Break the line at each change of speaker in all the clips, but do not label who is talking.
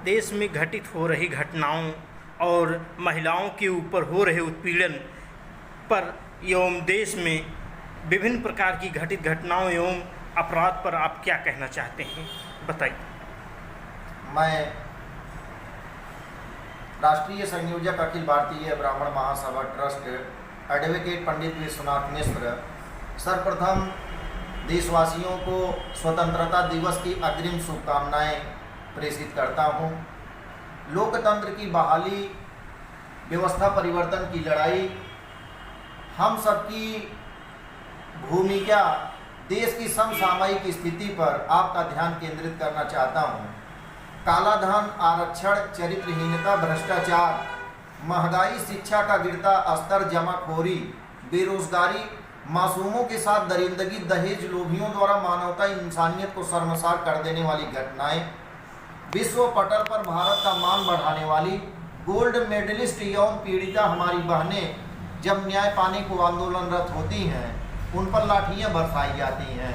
देश में घटित हो रही घटनाओं और महिलाओं के ऊपर हो रहे उत्पीड़न पर एवं देश में विभिन्न प्रकार की घटित घटनाओं एवं अपराध पर आप क्या कहना चाहते हैं, बताइए।
मैं राष्ट्रीय संयोजक अखिल भारतीय ब्राह्मण महासभा ट्रस्ट एडवोकेट पंडित विश्वनाथ मिश्र सर्वप्रथम देशवासियों को स्वतंत्रता दिवस की अग्रिम शुभकामनाएं प्रेषित करता हूं। लोकतंत्र की बहाली, व्यवस्था परिवर्तन की लड़ाई, हम सबकी भूमिका, देश की समसामयिक स्थिति पर आपका ध्यान केंद्रित करना चाहता हूं। काला धन, आरक्षण, चरित्रहीनता, भ्रष्टाचार, महंगाई, शिक्षा का गिरता स्तर, जमाखोरी, बेरोजगारी, मासूमों के साथ दरिंदगी, दहेज लोभियों द्वारा मानवता इंसानियत को शर्मसार कर देने वाली घटनाएं, विश्व पटल पर भारत का मान बढ़ाने वाली गोल्ड मेडलिस्ट यौन पीड़िता हमारी बहनें जब न्याय पाने को आंदोलनरत होती हैं, उन पर लाठियां बरसाई जाती हैं।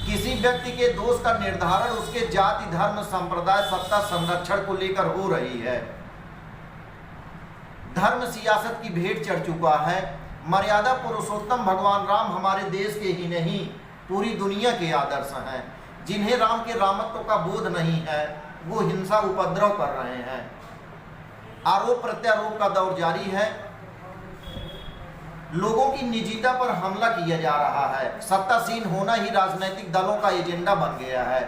किसी व्यक्ति के दोष का निर्धारण उसके जाति, धर्म, संप्रदाय, सत्ता, संरक्षण को लेकर हो रही है। धर्म सियासत की भेंट चढ़ चुका है। मर्यादा पुरुषोत्तम भगवान राम हमारे देश के ही नहीं, पूरी दुनिया के आदर्श हैं। जिन्हें राम के रामत्व का बोध नहीं है, वो हिंसा, उपद्रव कर रहे हैं। आरोप प्रत्यारोप का दौर जारी है। लोगों की निजता पर हमला किया जा रहा है। सत्तासीन होना ही राजनीतिक दलों का एजेंडा बन गया है।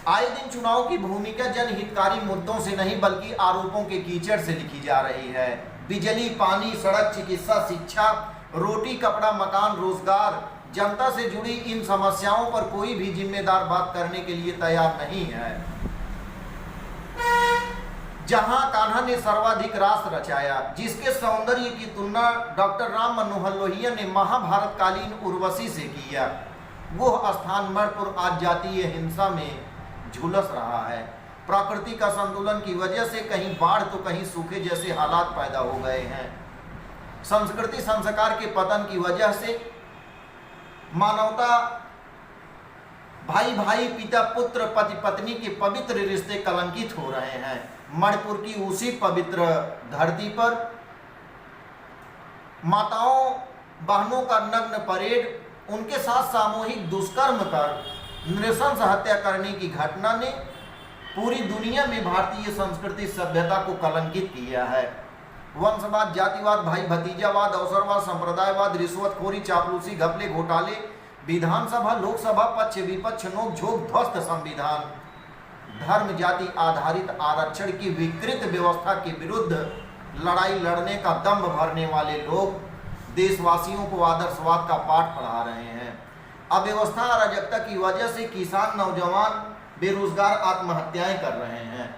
आए दिन चुनाव की भूमिका जनहितकारी मुद्दों से नहीं बल्कि आरोपों के कीचड़ से लिखी जा रही है। बिजली, पानी, सड़क, चिकित्सा, शिक्षा, रोटी, कपड़ा, मकान, रोजगार, जनता से जुड़ी इन समस्याओं पर कोई भी जिम्मेदार बात करने के लिए तैयार नहीं है। जहां कान्हा ने सर्वाधिक रास रचाया, जिसके सौंदर्य की तुलना डॉक्टर राम मनोहर लोहिया ने महाभारतकालीन उर्वशी से किया, वो स्थान मणिपुर आज जातीय हिंसा में झुलस रहा है। प्रकृति का संतुलन की वजह से कहीं बाढ़ तो कहीं सूखे जैसे हालात पैदा हो गए हैं। संस्कृति संस्कार के पतन की वजह से मानवता, भाई भाई, पिता पुत्र, पति पत्नी के पवित्र रिश्ते कलंकित हो रहे हैं। मणिपुर की उसी पवित्र धरती पर माताओं बहनों का नग्न परेड, उनके साथ सामूहिक दुष्कर्म कर नृशंस हत्या करने की घटना ने पूरी दुनिया में भारतीय संस्कृति सभ्यता को कलंकित किया है। वंशवाद, जातिवाद, भाई भतीजावाद, अवसरवाद, संप्रदायवाद, रिश्वतखोरी, चापलूसी, घपले, घोटाले, विधानसभा लोकसभा पक्ष विपक्ष, नोकझोंक, ध्वस्त संविधान, धर्म जाति आधारित आरक्षण की विकृत व्यवस्था के विरुद्ध लड़ाई लड़ने का दम्भ भरने वाले लोग देशवासियों को आदर्शवाद का पाठ पढ़ा रहे हैं। अव्यवस्था, अराजकता की वजह से किसान, नौजवान, बेरोजगार आत्महत्याएं कर रहे हैं।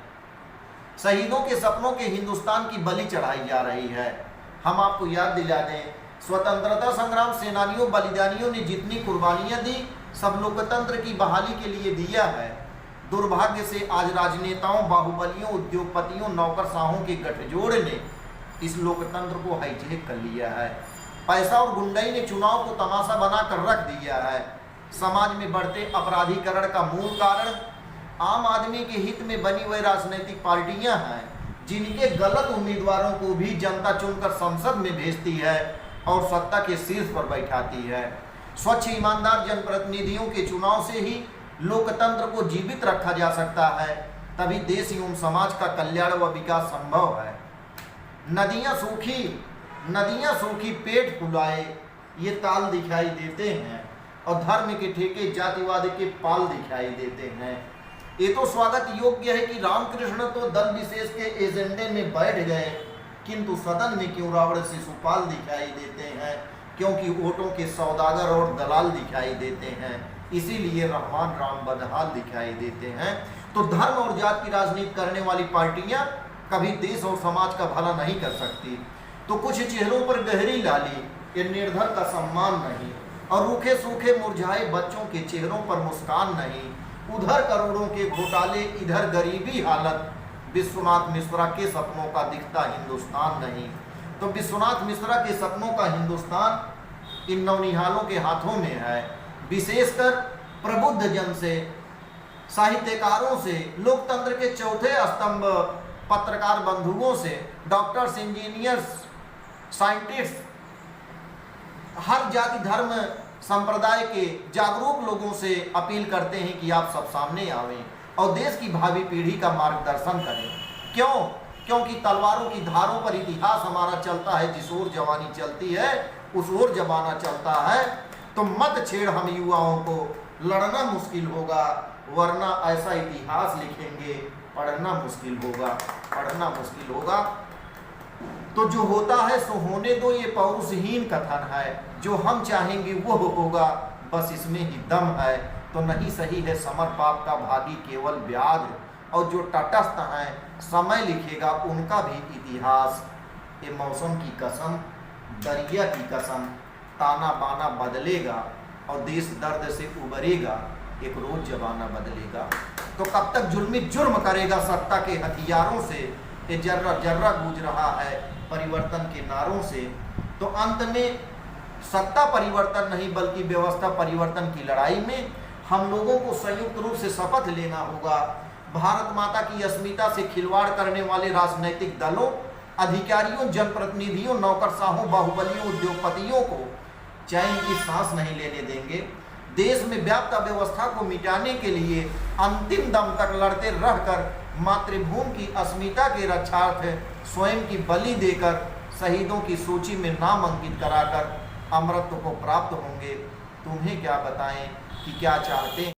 शहीदों के सपनों के हिंदुस्तान की बलि चढ़ाई जा रही है। हम आपको याद दिला दें, स्वतंत्रता संग्राम सेनानियों, बलिदानियों ने जितनी कुर्बानियां दी, सब लोकतंत्र की बहाली के लिए दिया है। दुर्भाग्य से आज राजनेताओं, बाहुबलियों, उद्योगपतियों, नौकरशाहों के गठजोड़ ने इस लोकतंत्र को हाईजैक कर लिया है। पैसा और गुंडाई ने चुनाव को तमाशा बनाकर रख दिया है। समाज में बढ़ते अपराधीकरण का मूल कारण आम आदमी के हित में बनी हुई राजनीतिक पार्टियां हैं, जिनके गलत उम्मीदवारों को भी जनता चुनकर संसद में भेजती है और सत्ता के शीर्ष पर बैठाती है। स्वच्छ ईमानदार जनप्रतिनिधियों के चुनाव से ही लोकतंत्र को जीवित रखा जा सकता है, तभी देश एवं समाज का कल्याण व विकास संभव है। नदियां सूखी पेट फुलाए, ये ताल दिखाई देते हैं और धर्म के ठेके जातिवाद के पाल दिखाई देते हैं। ये तो स्वागत योग्य है कि रामकृष्ण तो दल विशेष के एजेंडे में बैठ गए, किंतु सदन में क्यों रावण शिशुपाल दिखाई देते हैं? क्योंकि वोटों के सौदागर और दलाल दिखाई देते हैं, इसीलिए रहमान राम बदहाल दिखाई देते हैं। तो धर्म और जात की राजनीति करने वाली पार्टियां कभी देश और समाज का भला नहीं कर सकती। तो कुछ चेहरों पर गहरी लाली, ये निर्धन का सम्मान नहीं, और रूखे सूखे मुरझाए बच्चों के चेहरों पर मुस्कान नहीं। उधर करोड़ों के घोटाले, इधर गरीबी हालत। विश्वनाथ मिश्रा के सपनों का दिखता हिंदुस्तान नहीं। तो विश्वनाथ मिश्रा के सपनों का हिंदुस्तान इन नौनिहालों के हाथों में है। विशेषकर प्रबुद्ध जन से साहित्यकारों से, लोकतंत्र के चौथे स्तंभ पत्रकार बंधुओं से, डॉक्टर्स, इंजीनियर्स, साइंटिस्ट, हर जाति धर्म संप्रदाय के जागरूक लोगों से अपील करते हैं कि आप सब सामने आवें और देश की भावी पीढ़ी का मार्गदर्शन करें। क्यों? क्योंकि तलवारों की धारों पर इतिहास हमारा चलता है। जिस ओर जवानी चलती है उस ओर जमाना चलता है। तो मत छेड़ हम युवाओं को, लड़ना मुश्किल होगा, वरना ऐसा इतिहास लिखेंगे पढ़ना मुश्किल होगा, पढ़ना मुश्किल होगा। तो जो होता है सो होने दो, ये पौरुषहीन कथन है। जो हम चाहेंगे वो होगा, बस इसमें ही दम है। तो नहीं सही है समर पाप का भागी केवल व्याध, और जो तटस्थ हैं समय लिखेगा उनका भी इतिहास। ये मौसम की कसम, दरिया की कसम, ताना बाना बदलेगा और देश दर्द से उबरेगा, एक रोज जमाना बदलेगा। तो कब तक जुल्मी जुर्म करेगा सत्ता के हथियारों से? ये जर्रा जर्रा गूंज रहा है परिवर्तन के नारों से। तो अंत में सत्ता परिवर्तन नहीं बल्कि व्यवस्था परिवर्तन की लड़ाई में हम लोगों को संयुक्त रूप से शपथ लेना होगा। भारत माता की अस्मिता से खिलवाड़ करने वाले राजनैतिक दलों, अधिकारियों, जनप्रतिनिधियों, नौकरशाहों, बाहुबलियों, उद्योगपतियों को चैन की सांस नहीं लेने देंगे। देश में व्याप्त अव्यवस्था को मिटाने के लिए अंतिम दम तक लड़ते रहकर मातृभूमि की अस्मिता के रक्षार्थ स्वयं की बलि देकर शहीदों की सूची में नाम अंकित कराकर अमरत्व को प्राप्त होंगे। तुम्हें क्या बताएं कि क्या चाहते हैं।